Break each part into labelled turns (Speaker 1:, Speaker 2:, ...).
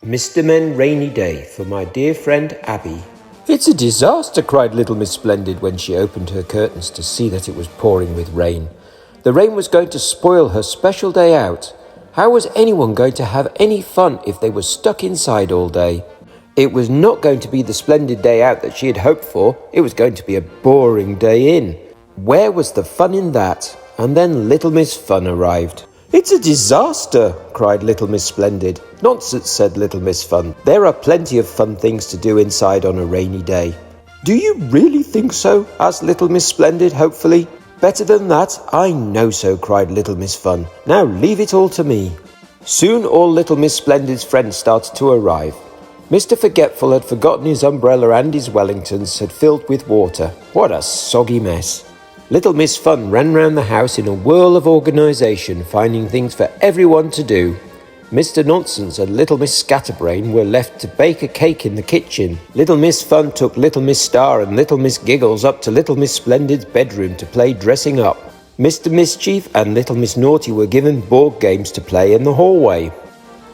Speaker 1: Mr. Men Rainy Day for my dear friend Abbie.
Speaker 2: "It's a disaster," cried Little Miss Splendid when she opened her curtains to see that it was pouring with rain. The rain was going to spoil her special day out. How was anyone going to have any fun if they were stuck inside all day? It was not going to be the splendid day out that she had hoped for. It was going to be a boring day in. Where was the fun in that? And then Little Miss Fun arrived. "It's a disaster," cried Little Miss Splendid. "Nonsense," said Little Miss Fun. "There are plenty of fun things to do inside on a rainy day." "Do you really think so?" asked Little Miss Splendid hopefully. "Better than that? I know so," cried Little Miss Fun. "Now leave it all to me." Soon all Little Miss Splendid's friends started to arrive. Mr. Forgetful had forgotten his umbrella and his Wellingtons had filled with water. What a soggy mess. Little Miss Fun ran round the house in a whirl of organisation, finding things for everyone to do. Mr. Nonsense and Little Miss Scatterbrain were left to bake a cake in the kitchen. Little Miss Fun took Little Miss Star and Little Miss Giggles up to Little Miss Splendid's bedroom to play dressing up. Mr. Mischief and Little Miss Naughty were given board games to play in the hallway.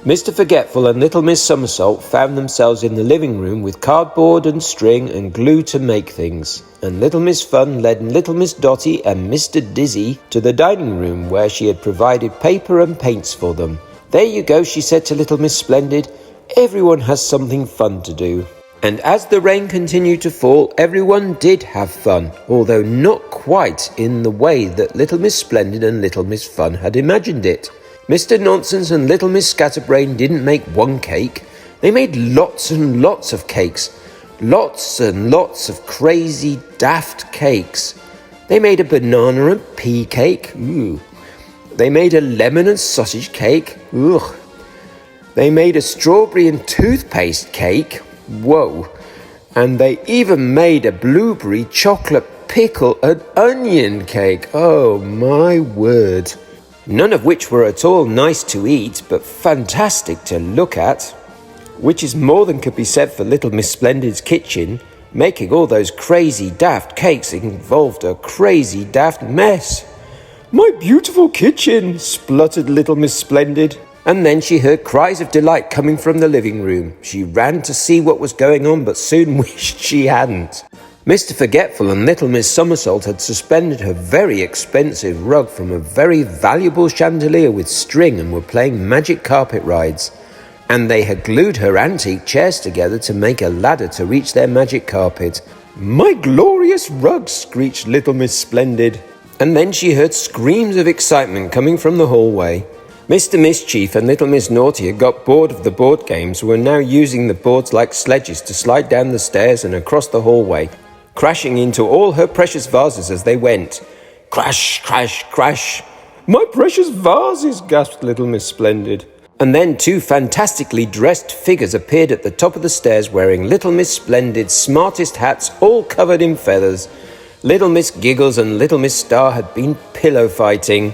Speaker 2: Mr. Forgetful and Little Miss Somersault found themselves in the living room with cardboard and string and glue to make things. And Little Miss Fun led Little Miss Dotty and Mr. Dizzy to the dining room where she had provided paper and paints for them. "There you go," she said to Little Miss Splendid. "Everyone has something fun to do." And as the rain continued to fall, everyone did have fun, although not quite in the way that Little Miss Splendid and Little Miss Fun had imagined it. Mr. Nonsense and Little Miss Scatterbrain didn't make one cake. They made lots and lots of cakes. Lots and lots of crazy, daft cakes. They made a banana and pea cake. Ooh. They made a lemon and sausage cake. Ugh. They made a strawberry and toothpaste cake. Whoa. And they even made a blueberry, chocolate, pickle and onion cake. Oh my word. None of which were at all nice to eat, but fantastic to look at. Which is more than could be said for Little Miss Splendid's kitchen. Making all those crazy daft cakes involved a crazy daft mess. "My beautiful kitchen," spluttered Little Miss Splendid. And then she heard cries of delight coming from the living room. She ran to see what was going on, but soon wished she hadn't. Mr. Forgetful and Little Miss Somersault had suspended her very expensive rug from a very valuable chandelier with string and were playing magic carpet rides. And they had glued her antique chairs together to make a ladder to reach their magic carpet. "My glorious rug!" screeched Little Miss Splendid. And then she heard screams of excitement coming from the hallway. Mr. Mischief and Little Miss Naughty had got bored of the board games and were now using the boards like sledges to slide down the stairs and across the hallway, crashing into all her precious vases as they went. Crash, crash, crash. "My precious vases!" gasped Little Miss Splendid. And then two fantastically dressed figures appeared at the top of the stairs wearing Little Miss Splendid's smartest hats all covered in feathers. Little Miss Giggles and Little Miss Star had been pillow fighting.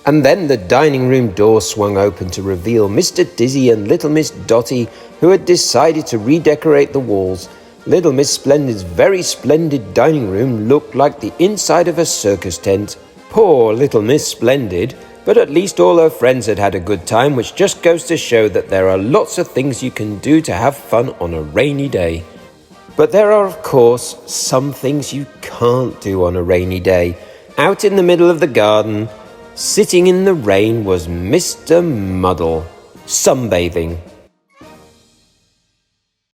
Speaker 2: And then the dining room door swung open to reveal Mr. Dizzy and Little Miss Dotty, who had decided to redecorate the walls. Little Miss Splendid's very splendid dining room looked like the inside of a circus tent. Poor Little Miss Splendid, but at least all her friends had had a good time, which just goes to show that there are lots of things you can do to have fun on a rainy day. But there are, of course, some things you can't do on a rainy day. Out in the middle of the garden, sitting in the rain, was Mr. Muddle, sunbathing.